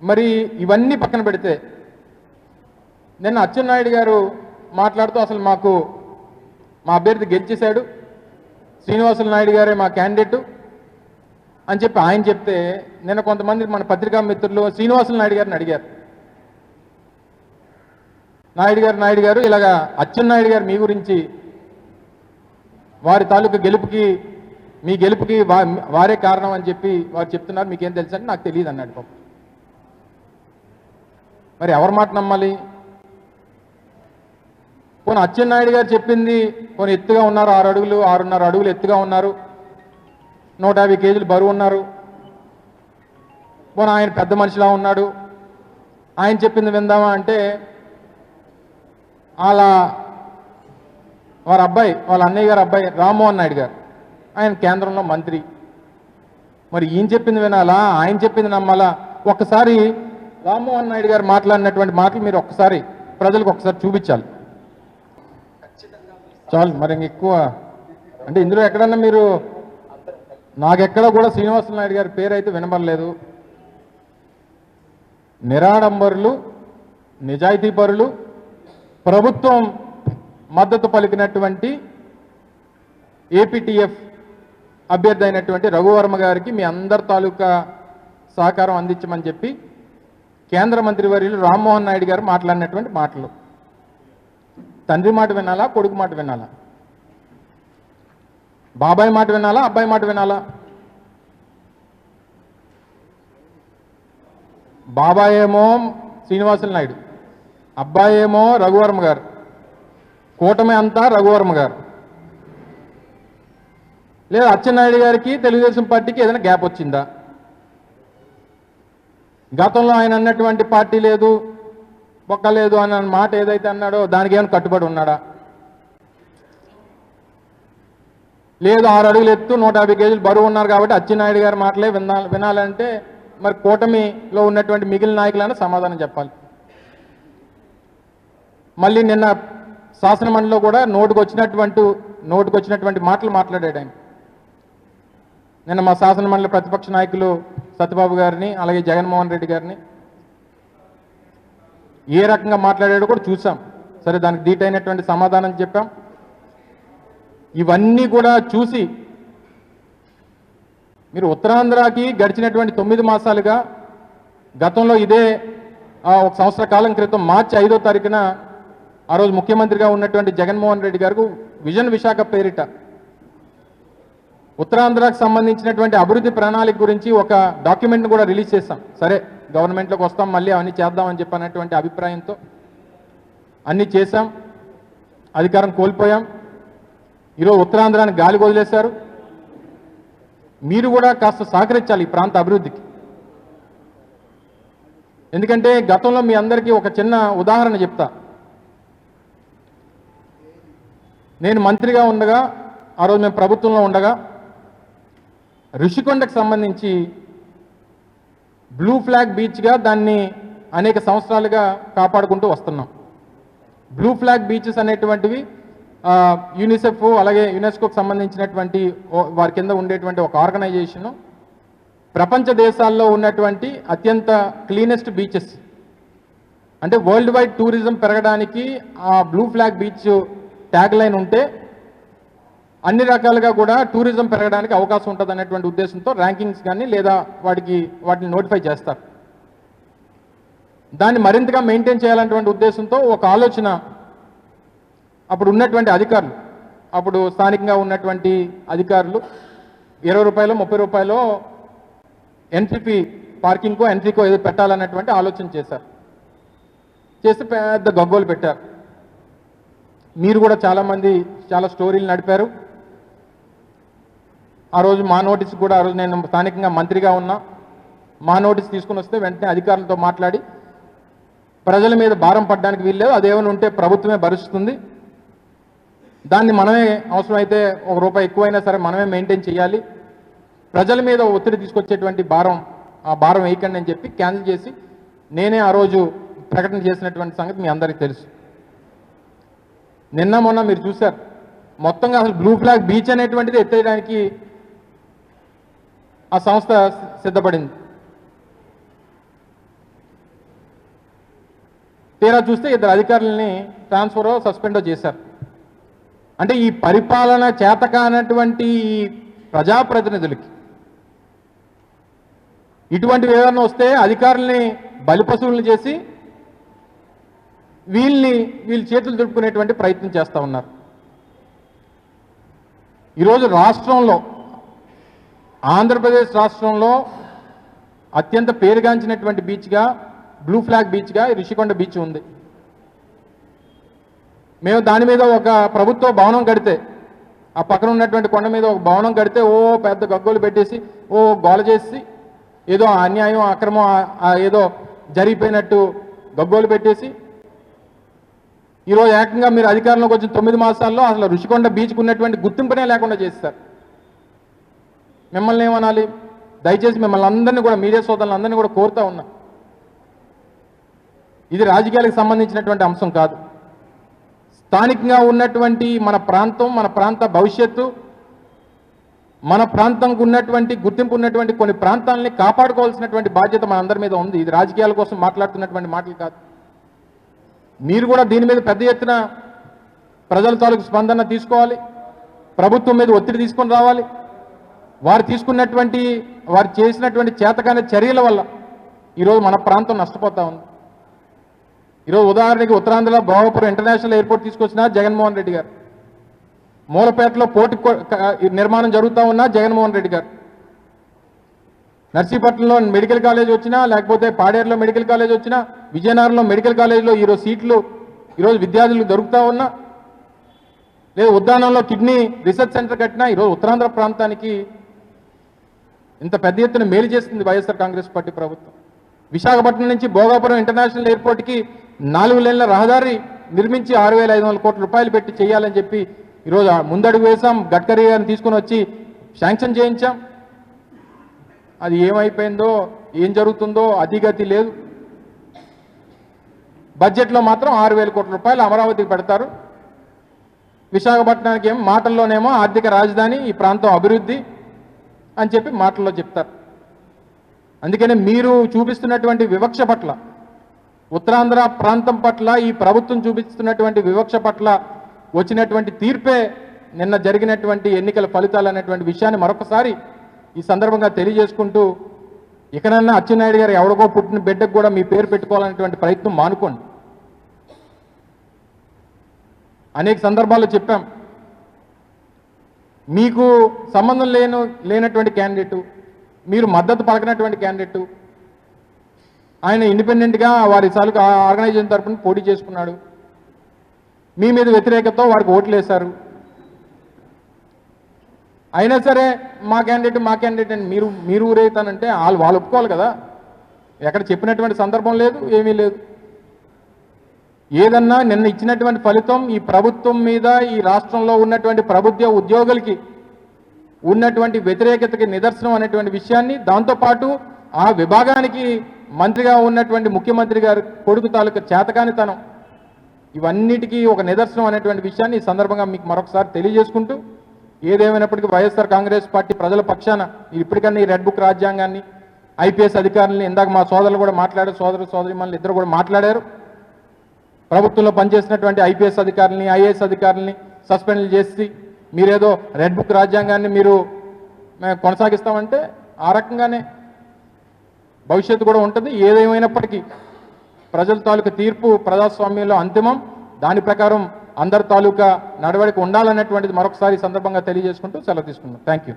మరి ఇవన్నీ పక్కన పెడితే నిన్న అచ్చెన్నాయుడు గారు మాట్లాడుతూ అసలు మాకు మా అభ్యర్థి గెలిచేశాడు, శ్రీనివాసులు నాయుడు గారే మా క్యాండిడేటు అని చెప్పి ఆయన చెప్తే నిన్న కొంతమంది మన పత్రికా మిత్రులు శ్రీనివాసులు నాయుడు గారిని అడిగారు. నాయుడు గారు ఇలాగా అచ్చెన్నాయుడు గారు మీ గురించి వారి తాలూకు గెలుపుకి మీ గెలుపుకి వారే కారణం అని చెప్పి వారు చెప్తున్నారు, మీకేం తెలుసు అంటే నాకు తెలియదు అన్నాడు పాపం. మరి ఎవరి మాట నమ్మాలి? పోనీ అచ్చెన్నాయుడు గారు చెప్పింది పోనీ ఎత్తుగా ఉన్నారు, 6 అడుగులు 6.5 అడుగులు ఎత్తుగా ఉన్నారు, 150 కేజీలు బరువు ఉన్నారు, పోనీ ఆయన పెద్ద మనిషిలా ఉన్నాడు, ఆయన చెప్పింది విందామా అంటే అలా వారి అబ్బాయి వాళ్ళ అన్నయ్య గారు అబ్బాయి రామ్మోహన్ నాయుడు గారు ఆయన కేంద్రంలో మంత్రి. మరి ఈయన చెప్పింది వినాలా, ఆయన చెప్పింది నమ్మాలా? ఒక్కసారి రామ్మోహన్ నాయుడు గారు మాట్లాడినటువంటి మాటలు మీరు ఒక్కసారి ప్రజలకు ఒకసారి చూపించాలి. చాలు, మరి ఎక్కువ అంటే ఇందులో ఎక్కడన్నా మీరు నాకెక్కడ కూడా శ్రీనివాసులు నాయుడు గారి పేరు అయితే వినబడలేదు. నిరాడంబరులు, నిజాయితీపరులు, ప్రభుత్వం మద్దతు పలికినటువంటి ఏపీటీఎఫ్ అభ్యర్థి అయినటువంటి రఘువర్మ గారికి మీ అందరి తాలూకా సహకారం అందించమని చెప్పి కేంద్ర మంత్రివర్యులు రామ్మోహన్ నాయుడు గారు మాట్లాడినటువంటి మాటలు. తండ్రి మాట వినాలా, కొడుకు మాట వినాలా? బాబాయ్ మాట వినాలా, అబ్బాయి మాట వినాలా? బాబాయ్ ఏమో శ్రీనివాసులు నాయుడు, అబ్బాయి ఏమో రఘువర్మ గారు, కూటమి అంతా రఘువర్మ గారు. లేదా అచ్చెన్నాయుడు గారికి తెలుగుదేశం పార్టీకి ఏదైనా గ్యాప్ వచ్చిందా? గతంలో ఆయన అన్నటువంటి పార్టీ లేదు, బొక్క లేదు అన్న మాట ఏదైతే అన్నాడో దానికి ఏమైనా కట్టుబడి ఉన్నాడా? లేదు 6 అడుగులు ఎత్తు 150 కేజీలు బరువు ఉన్నారు కాబట్టి అచ్చెన్నాయుడు గారి మాటలే వినాలంటే మరి కూటమిలో ఉన్నటువంటి మిగిలిన నాయకులైనా సమాధానం చెప్పాలి. మళ్ళీ నిన్న శాసనమండలిలో కూడా నోటుకు వచ్చినటువంటి మాటలు మాట్లాడాడు ఆయన. నిన్న మా శాసనమండలి ప్రతిపక్ష నాయకులు సత్యబాబు గారిని అలాగే జగన్మోహన్ రెడ్డి గారిని ఏ రకంగా మాట్లాడాడో కూడా చూసాం. సరే, దానికి ధీటైనటువంటి సమాధానం చెప్పాం. ఇవన్నీ కూడా చూసి మీరు ఉత్తరాంధ్రకి గడిచినటువంటి 9 మాసాలుగా గతంలో ఇదే 1 సంవత్సర కాలం క్రితం మార్చి 5వ తారీఖున ఆ రోజు ముఖ్యమంత్రిగా ఉన్నటువంటి జగన్మోహన్ రెడ్డి గారు విజన్ విశాఖ పేరిట ఉత్తరాంధ్రకు సంబంధించినటువంటి అభివృద్ధి ప్రణాళిక గురించి ఒక డాక్యుమెంట్ని కూడా రిలీజ్ చేస్తాం. సరే, గవర్నమెంట్లోకి వస్తాం, మళ్ళీ అవన్నీ చేద్దామని చెప్పినటువంటి అభిప్రాయంతో అన్నీ చేశాం. అధికారం కోల్పోయాం. ఈరోజు ఉత్తరాంధ్రాన్ని గాలికి వదిలేశారు. మీరు కూడా కాస్త సహకరించాలి ఈ ప్రాంత అభివృద్ధికి. ఎందుకంటే గతంలో మీ అందరికీ ఒక చిన్న ఉదాహరణ చెప్తా. నేను మంత్రిగా ఉండగా, ఆ రోజు మేము ప్రభుత్వంలో ఉండగా ఋషికొండకు సంబంధించి బ్లూ ఫ్లాగ్ బీచ్గా దాన్ని అనేక సంవత్సరాలుగా కాపాడుకుంటూ వస్తున్నాం. బ్లూ ఫ్లాగ్ బీచెస్ అనేటువంటివి యూనిసెఫ్ అలాగే యునెస్కోకు సంబంధించినటువంటి వారి కింద ఉండేటువంటి ఒక ఆర్గనైజేషను ప్రపంచ దేశాల్లో ఉన్నటువంటి అత్యంత క్లీనెస్ట్ బీచెస్, అంటే వరల్డ్ వైడ్ టూరిజం పెరగడానికి ఆ blue flag beach tag line ఉంటే అన్ని రకాలుగా కూడా టూరిజం పెరగడానికి అవకాశం ఉంటుంది అనేటువంటి ఉద్దేశంతో ర్యాంకింగ్స్ కానీ లేదా వాటిని నోటిఫై చేస్తారు. దాన్ని మరింతగా మెయింటైన్ చేయాలనేటువంటి ఉద్దేశంతో ఒక ఆలోచన అప్పుడు ఉన్నటువంటి అధికారులు, అప్పుడు స్థానికంగా ఉన్నటువంటి అధికారులు 20 రూపాయలు 30 రూపాయలు ఎన్ట్రీ పార్కింగ్కో ఎంట్రీకో ఏదో పెట్టాలన్నటువంటి ఆలోచన చేశారు. చేసి పెద్ద గగ్గోలు పెట్టారు. మీరు కూడా చాలామంది చాలా స్టోరీలు నడిపారు. ఆ రోజు మా నోటీస్ కూడా, ఆ రోజు నేను స్థానికంగా మంత్రిగా ఉన్నా, మా నోటీస్ తీసుకుని వస్తే వెంటనే అధికారులతో మాట్లాడి ప్రజల మీద భారం పడడానికి వీల్లేదు, అదేమైనా ఉంటే ప్రభుత్వమే భరిస్తుంది, దాన్ని మనమే అవసరమైతే ₹1 ఎక్కువైనా సరే మనమే మెయింటైన్ చేయాలి, ప్రజల మీద ఒత్తిడి తీసుకొచ్చేటువంటి ఆ భారం వేయకండి అని చెప్పి క్యాన్సిల్ చేసి నేనే ఆ రోజు ప్రకటన చేసినటువంటి సంగతి మీ అందరికీ తెలుసు. నిన్న మొన్న మీరు చూశారు, మొత్తంగా అసలు బ్లూ ఫ్లాగ్ బీచ్ అనేటువంటిది ఎత్తేయడానికి ఆ సంస్థ సిద్ధపడింది. తీరా చూస్తే ఇద్దరు అధికారులని ట్రాన్స్ఫరో సస్పెండో చేశారు. అంటే ఈ పరిపాలన చేతకానటువంటి ఈ ప్రజాప్రతినిధులకి ఇటువంటివి ఏదైనా వస్తే అధికారుల్ని బలిపశువులను చేసి వీళ్ళు చేతులు దుడుపుకునేటువంటి ప్రయత్నం చేస్తూ ఉన్నారు. ఈరోజు రాష్ట్రంలో, ఆంధ్రప్రదేశ్ రాష్ట్రంలో అత్యంత పేరుగాంచినటువంటి బీచ్గా, బ్లూ ఫ్లాగ్ బీచ్గా రిషికొండ బీచ్ ఉంది. మేము దాని మీద ఒక ప్రభుత్వ భవనం కడితే, ఆ పక్కన ఉన్నటువంటి కొండ మీద ఒక భవనం కడితే ఓ పెద్ద గగ్గోలు పెట్టేసి ఓ గోల చేసి ఏదో అన్యాయం అక్రమం ఏదో జరిగిపోయినట్టు గగ్గోలు పెట్టేసి ఈరోజు ఏకంగా మీరు అధికారంలోకి వచ్చిన 9 మాసాల్లో అసలు రుషికొండ బీచ్కు ఉన్నటువంటి గుర్తింపునే లేకుండా చేస్తారు. మిమ్మల్ని ఏమనాలి? దయచేసి మిమ్మల్ని అందరినీ కూడా, మీడియా సోదరులందరినీ కూడా కోరుతా ఉన్నా, ఇది రాజకీయాలకు సంబంధించినటువంటి అంశం కాదు. స్థానికంగా ఉన్నటువంటి మన ప్రాంతం, మన ప్రాంత భవిష్యత్తు, మన ప్రాంతంకు ఉన్నటువంటి గుర్తింపు ఉన్నటువంటి కొన్ని ప్రాంతాలని కాపాడుకోవాల్సినటువంటి బాధ్యత మన అందరి మీద ఉంది. ఇది రాజకీయాల కోసం మాట్లాడుతున్నటువంటి మాటలు కాదు. మీరు కూడా దీని మీద పెద్ద ఎత్తున ప్రజల తాలూకు స్పందన తీసుకోవాలి, ప్రభుత్వం మీద ఒత్తిడి తీసుకొని రావాలి. వారు చేసినటువంటి చేతకాని చర్యల వల్ల ఈరోజు మన ప్రాంతం నష్టపోతా ఉంది. ఈరోజు ఉదాహరణకి ఉత్తరాంధ్రలో భోగాపురం ఇంటర్నేషనల్ ఎయిర్పోర్ట్ తీసుకొచ్చిన జగన్మోహన్ రెడ్డి గారు, మూలపేటలో పోర్టు నిర్మాణం జరుగుతూ ఉన్న జగన్మోహన్ రెడ్డి గారు, నర్సీపట్నంలో మెడికల్ కాలేజ్ వచ్చినా, లేకపోతే పాడేరులో మెడికల్ కాలేజ్ వచ్చినా, విజయనగరంలో మెడికల్ కాలేజ్లో ఈరోజు సీట్లు ఈరోజు విద్యార్థులకు దొరుకుతూ ఉన్నా, లేదా ఉద్యానంలో కిడ్నీ రీసెర్చ్ సెంటర్ కట్టినా ఈరోజు ఉత్తరాంధ్ర ప్రాంతానికి ఇంత పెద్ద ఎత్తున మేలు చేస్తుంది వైఎస్ఆర్ కాంగ్రెస్ పార్టీ ప్రభుత్వం. విశాఖపట్నం నుంచి భోగాపురం ఇంటర్నేషనల్ ఎయిర్పోర్ట్కి 4 లేన్ల రహదారి నిర్మించి 6,500 కోట్ల రూపాయలు పెట్టి చేయాలని చెప్పి ఈరోజు ముందడుగు వేశాం. గడ్కరీ గారిని తీసుకొని వచ్చి శాంక్షన్ చేయించాం. అది ఏమైపోయిందో, ఏం జరుగుతుందో అధిగతి లేదు. బడ్జెట్లో మాత్రం 6,000 కోట్ల రూపాయలు అమరావతికి పెడతారు. విశాఖపట్నానికి ఏమో మాటల్లోనేమో ఆర్థిక రాజధాని, ఈ ప్రాంతం అభివృద్ధి అని చెప్పి మాటల్లో చెప్తారు. అందుకనే మీరు చూపిస్తున్నటువంటి వివక్ష పట్ల, ఉత్తరాంధ్ర ప్రాంతం పట్ల ఈ ప్రభుత్వం చూపిస్తున్నటువంటి వివక్ష పట్ల వచ్చినటువంటి తీర్పే నిన్న జరిగినటువంటి ఎన్నికల ఫలితాలు అనేటువంటి విషయాన్ని మరొకసారి ఈ సందర్భంగా తెలియజేసుకుంటూ, ఇకనన్నా అచ్చెన్నాయుడు గారు ఎవరికో పుట్టిన బిడ్డకు కూడా మీ పేరు పెట్టుకోవాలనేటువంటి ప్రయత్నం మానుకోండి. అనేక సందర్భాల్లో చెప్పాం, మీకు సంబంధం లేనటువంటి క్యాండిడేటు, మీరు మద్దతు పలకనటువంటి క్యాండిడేటు, ఆయన ఇండిపెండెంట్గా వారి తాలూకు ఆర్గనైజేషన్ తరఫున పోటీ చేసుకున్నాడు. మీ మీద వ్యతిరేకతతో వారికి ఓట్లు వేశారు. అయినా సరే మా క్యాండిడేట్ అని మీరు ఊరేతానంటే వాళ్ళు ఒప్పుకోవాలి కదా. ఎక్కడ చెప్పినటువంటి సందర్భం లేదు, ఏమీ లేదు. ఏదన్నా నిన్న ఇచ్చినటువంటి ఫలితం ఈ ప్రభుత్వం మీద, ఈ రాష్ట్రంలో ఉన్నటువంటి ప్రభుత్వ ఉద్యోగులకి ఉన్నటువంటి వ్యతిరేకతకి నిదర్శనం అనేటువంటి విషయాన్ని, దాంతోపాటు ఆ విభాగానికి మంత్రిగా ఉన్నటువంటి ముఖ్యమంత్రి గారు కొడుకు తాలూకు చేతకానితనం, ఇవన్నిటికీ ఒక నిదర్శనం అనేటువంటి విషయాన్ని ఈ సందర్భంగా మీకు మరొకసారి తెలియజేసుకుంటూ, ఏదేమైనప్పటికీ వైఎస్ఆర్ కాంగ్రెస్ పార్టీ ప్రజల పక్షాన ఇప్పటికన్నా ఈ రెడ్ బుక్ రాజ్యాంగాన్ని, ఐపీఎస్ అధికారులని, ఇందాక మా సోదరులు కూడా మాట్లాడారు, సోదరిమణులు ఇద్దరు కూడా మాట్లాడారు, ప్రభుత్వంలో పనిచేసినటువంటి ఐపీఎస్ అధికారులని, ఐఏఎస్ అధికారులని సస్పెండ్ చేసి మీరేదో రెడ్ బుక్ రాజ్యాంగాన్ని మీరు కొనసాగిస్తామంటే ఆ రకంగానే భవిష్యత్తు కూడా ఉంటుంది. ఏదేమైనప్పటికీ ప్రజల తాలూకా తీర్పు ప్రజాస్వామ్యంలో అంతిమం. దాని ప్రకారం అందరి తాలూకా నడవడిక ఉండాలనేటువంటిది మరొకసారి సందర్భంగా తెలియజేసుకుంటూ సెలవు తీసుకున్నాం. Thank you.